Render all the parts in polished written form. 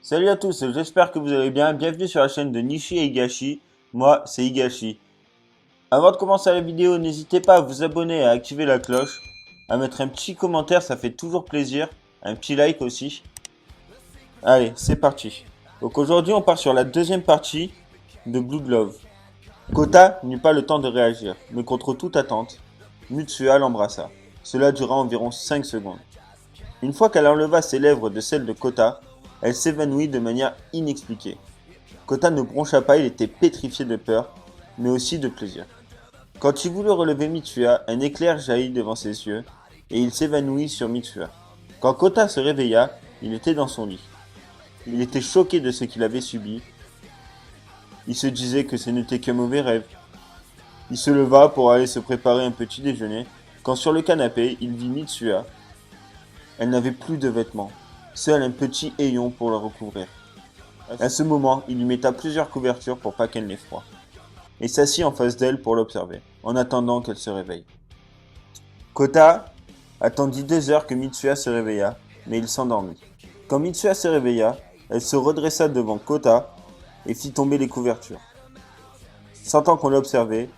Salut à tous, j'espère que vous allez bien. Bienvenue sur la chaîne de Nishi et Higashi. Moi, c'est Higashi. Avant de commencer la vidéo, n'hésitez pas à vous abonner et à activer la cloche. À mettre un petit commentaire, ça fait toujours plaisir. Un petit like aussi. Allez, c'est parti. Donc aujourd'hui, on part sur la deuxième partie de Blue Glove. Kota n'eut pas le temps de réagir, mais contre toute attente, Mitsuha l'embrassa. Cela dura environ 5 secondes. Une fois qu'elle enleva ses lèvres de celles de Kota, elle s'évanouit de manière inexpliquée. Kota ne broncha pas, il était pétrifié de peur, mais aussi de plaisir. Quand il voulut relever Mitsuha, un éclair jaillit devant ses yeux, et il s'évanouit sur Mitsuha. Quand Kota se réveilla, il était dans son lit. Il était choqué de ce qu'il avait subi. Il se disait que ce n'était qu'un mauvais rêve. Il se leva pour aller se préparer un petit déjeuner, quand sur le canapé, il vit Mitsuha. Elle n'avait plus de vêtements, seul un petit haillon pour la recouvrir. À ce moment, il lui metta plusieurs couvertures pour pas qu'elle n'ait froid, et s'assit en face d'elle pour l'observer, en attendant qu'elle se réveille. Kota attendit 2 heures que Mitsuha se réveilla, mais il s'endormit. Quand Mitsuha se réveilla, elle se redressa devant Kota et fit tomber les couvertures. Sentant qu'on l'observait,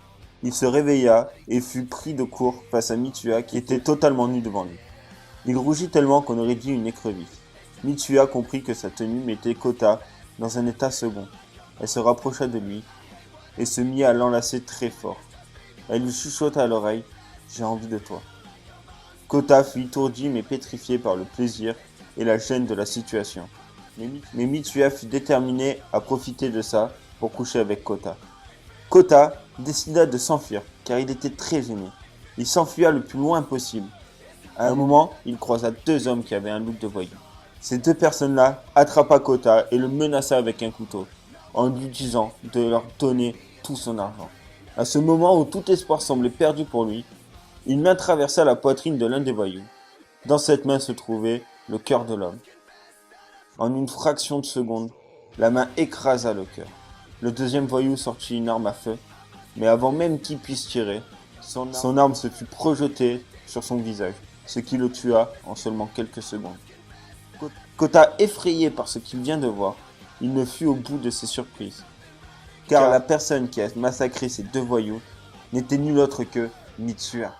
il se réveilla et fut pris de court face à Mitsuha qui était totalement nue devant lui. Il rougit tellement qu'on aurait dit une écrevisse. Mitsuha comprit que sa tenue mettait Kota dans un état second. Elle se rapprocha de lui et se mit à l'enlacer très fort. Elle lui chuchota à l'oreille « J'ai envie de toi ». Kota fut étourdi mais pétrifié par le plaisir et la gêne de la situation. Mais Mitsuha fut déterminée à profiter de ça pour coucher avec Kota. Kota décida de s'enfuir car il était très gêné. Il s'enfuya le plus loin possible. À un moment, il croisa 2 hommes qui avaient un look de voyou. Ces 2 personnes-là attrapa Kota et le menaça avec un couteau, en lui disant de leur donner tout son argent. À ce moment où tout espoir semblait perdu pour lui, une main traversa la poitrine de l'un des voyous. Dans cette main se trouvait le cœur de l'homme. En une fraction de seconde, la main écrasa le cœur. Le deuxième voyou sortit une arme à feu, mais avant même qu'il puisse tirer, son arme se fut projetée sur son visage, ce qui le tua en seulement quelques secondes. Kota, effrayé par ce qu'il vient de voir, il ne fut au bout de ses surprises. Car la personne qui a massacré ces 2 voyous n'était nul autre que Mitsuha.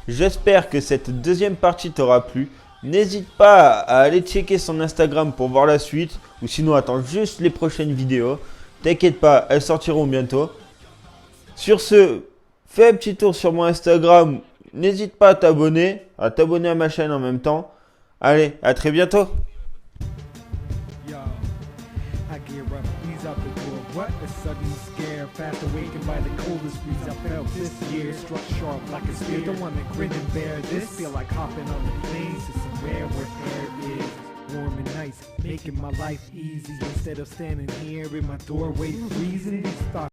J'espère que cette deuxième partie t'aura plu. N'hésite pas à aller checker son Instagram pour voir la suite, ou sinon attends juste les prochaines vidéos. T'inquiète pas, elles sortiront bientôt. Sur ce, fais un petit tour sur mon Instagram. N'hésite pas à t'abonner à ma chaîne en même temps. Allez, à très bientôt. Yo, I gear up, ease up the door. What a sudden scare, fast awakened by the coldest breeze I felt this year. Struck sharp like a spear, don't wanna grin and bear this. Feel like hopping on the planes to somewhere where air is warm and nice, making my life easy instead of standing here in my doorway freezing. These thoughts